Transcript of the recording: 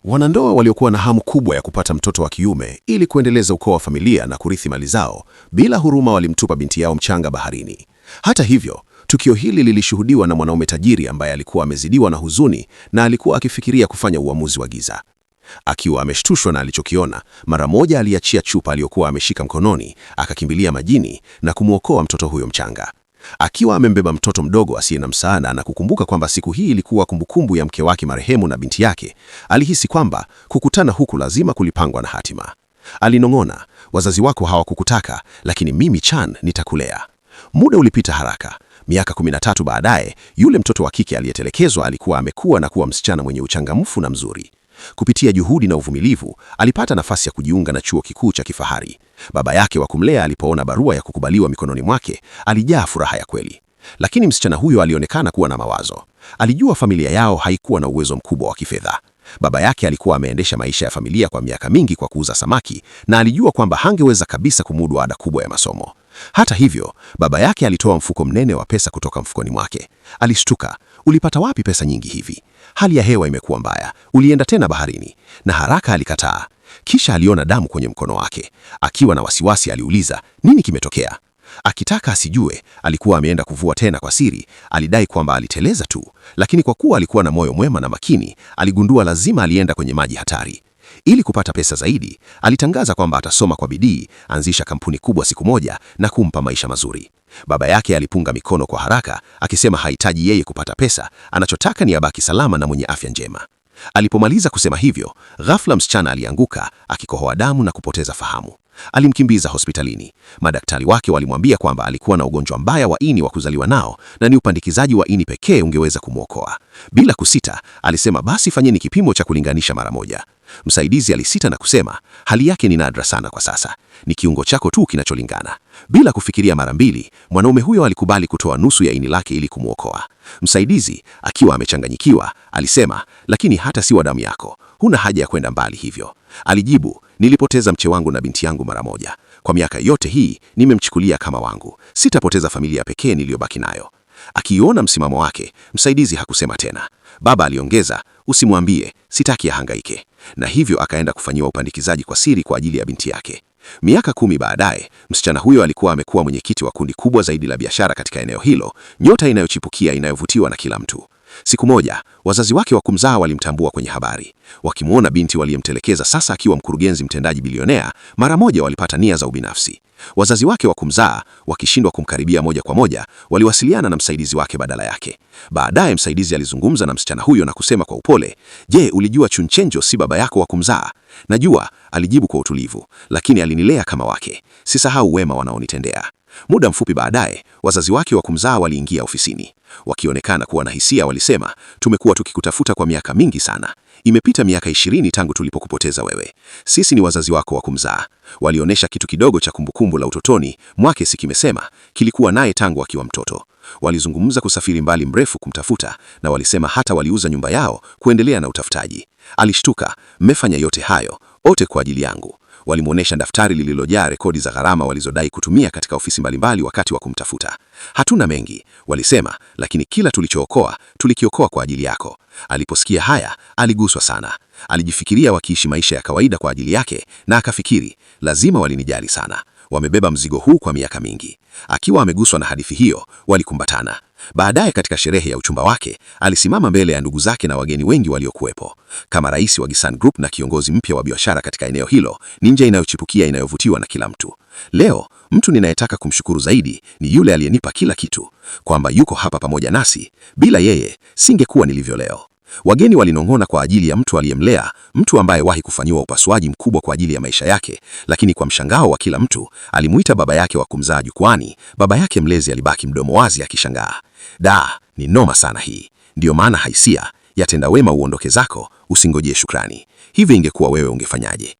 Wanandoa waliokuwa na hamu kubwa ya kupata mtoto wa kiume ili kuendeleza ukoo wa familia na kurithi mali zao, bila huruma walimtupa binti yao mchanga baharini. Hata hivyo, tukio hili lilishuhudiwa na mwanaume tajiri ambaye alikuwa amezidiwa na huzuni na alikuwa akifikiria kufanya uamuzi wa giza. Akiwa ameshtushwa na alichokiona, mara moja aliachia chupa aliyokuwa ameshika mkononi, akakimbilia majini na kumwokoa mtoto huyo mchanga. Akiwa amembeba mtoto mdogo asiye na msaada na kukumbuka kwamba siku hii ilikuwa kumbukumbu ya mke wake marehemu na binti yake, alihisi kwamba kukutana huku lazima kulipangwa na hatima. Alinong'ona, wazazi wako hawakukutaka, lakini mimi Chan nitakulea. Muda ulipita haraka. Miaka 13 baadaye, yule mtoto wa kike aliyetelekezwa alikuwa amekuwa na kuwa msichana mwenye uchangamfu na mzuri. Kupitia juhudi na uvumilivu, alipata nafasi ya kujiunga na chuo kikuu cha kifahari. Baba yake wa kumlea alipoona barua ya kukubaliwa mikononi mwake, alijaa furaha ya kweli. Lakini msichana huyo alionekana kuwa na mawazo. Alijua familia yao haikuwa na uwezo mkubwa wa kifedha. Baba yake alikuwa ameendesha maisha ya familia kwa miaka mingi kwa kuuza samaki, na alijua kwamba hangeweza kabisa kumudu ada kubwa ya masomo. Hata hivyo, baba yake alitoa mfuko mnene wa pesa kutoka mfukoni mwake. Alishtuka, ulipata wapi pesa nyingi hivi? Hali ya hewa imekuwa mbaya, ulienda tena baharini? Na haraka alikataa. Kisha aliona damu kwenye mkono wake. Akiwa na wasiwasi aliuliza, nini kimetokea? Akitaka asijue, alikuwa ameenda kuvua tena kwa siri. Alidai kwamba aliteleza tu, lakini kwa kuwa alikuwa na moyo mwema na makini, aligundua lazima alienda kwenye maji hatari. Ili kupata pesa zaidi, alitangaza kwamba atasoma kwa bidii, anzisha kampuni kubwa siku moja na kumpa maisha mazuri. Baba yake alipunga mikono kwa haraka, akisema hahitaji yeye kupata pesa, anachotaka ni abaki salama na mwenye afya njema. Alipomaliza kusema hivyo, ghafla msichana alianguka, akikohoa damu na kupoteza fahamu. Alimkimbiza hospitalini. Madaktari wake walimwambia kwamba alikuwa na ugonjwa mbaya wa ini wa kuzaliwa nao na ni upandikizaji wa ini pekee ungeweza kumwokoa. Bila kusita, alisema basi fanyeni kipimo cha kulinganisha mara moja. Msaidizi alisita na kusema, hali yake ni nadra sana kwa sasa. Ni kiungo chako tu kinacholingana. Bila kufikiria mara mbili, mwanaume huyo alikubali kutoa nusu ya ini lake ili kumwokoa. Msaidizi, akiwa amechanganyikiwa, alisema, lakini hata si wa damu yako. Huna haja ya kwenda mbali hivyo. Alijibu, nilipoteza mke wangu na binti yangu mara moja. Kwa miaka yote hii, nimemchukulia kama wangu. Sitapoteza familia pekee niliyobaki nayo. Akiona msimamo wake, msaidizi hakusema tena. Baba aliongeza, usimwambie, sitaki ahangaike. Na hivyo akaenda kufanyiwa upandikizaji kwa siri kwa ajili ya binti yake. Miaka 10 baadaye, msichana huyo alikuwa amekuwa mwenyekiti wa kundi kubwa zaidi la biashara katika eneo hilo, nyota inayochipukia inayovutiwa na kila mtu. Siku moja, wazazi wake wa kumzaa walimtambua kwenye habari. Wakimwona binti waliyemtelekeza sasa akiwa mkurugenzi mtendaji bilionea, mara moja walipata nia za ubinafsi. Wazazi wake wa kumzaa, wakishindwa kumkaribia moja kwa moja, waliwasiliana na msaidizi wake badala yake. Baadaye msaidizi alizungumza na msichana huyo na kusema kwa upole, je, ulijua Chunchenjo si baba yako wa kumzaa? Najua, alijibu kwa utulivu, lakini alinilea kama wake. Sisahau wema wanaonitendea. Muda mfupi baadaye, wazazi wake wa kumzaa waliingia ofisini. Wakionekana kuwa na hisia walisema, tumekuwa tukikutafuta kwa miaka mingi sana. Imepita miaka 20 tangu tulipokupoteza wewe. Sisi ni wazazi wako wa kumzaa. Walionyesha kitu kidogo cha kumbukumbu la utotoni, mwake si kimesema, kilikuwa naye tangu akiwa mtoto. Walizungumza kusafiri mbali mrefu kumtafuta, na walisema hata waliuza nyumba yao kuendelea na utafutaji. Alishtuka, mmefanya yote hayo, ote kwa ajili yangu. Walimwonyesha daftari lililojaa rekodi za gharama walizodai kutumia katika ofisi mbalimbali wakati wa kumtafuta. Hatuna mengi, walisema, lakini kila tulichookoa, tulikiokoa kwa ajili yako. Aliposikia haya, aliguswa sana. Alijifikiria wakiishi maisha ya kawaida kwa ajili yake, na akafikiri, lazima walinijali sana. Wamebeba mzigo huu kwa miaka mingi. Akiwa ameguswa na hadithi hiyo, walikumbatana. Baadaye katika sherehe ya uchumba wake, alisimama mbele ya ndugu zake na wageni wengi waliokuwepo. Kama rais wa Gisan Group na kiongozi mpya wa biashara katika eneo hilo, ninja inayochipukia inayovutiwa na kila mtu. Leo, mtu ninayetaka kumshukuru zaidi ni yule aliyenipa kila kitu, kwamba yuko hapa pamoja nasi. Bila yeye, singekuwa nilivyo leo. Wageni walinong'ona kwa ajili ya mtu aliyemlea, mtu ambaye wahi kufanyiwa upasuaji mkubwa kwa ajili ya maisha yake, lakini kwa mshangao wa kila mtu, alimuita baba yake wa kumzaa jukwani. Baba yake mlezi alibaki mdomo wazi akishangaa. Ni noma sana hii. Ndiyo maana haisia, yatenda wema uondoke zako, usingojee shukrani. Hivi ingekuwa wewe ungefanyaje?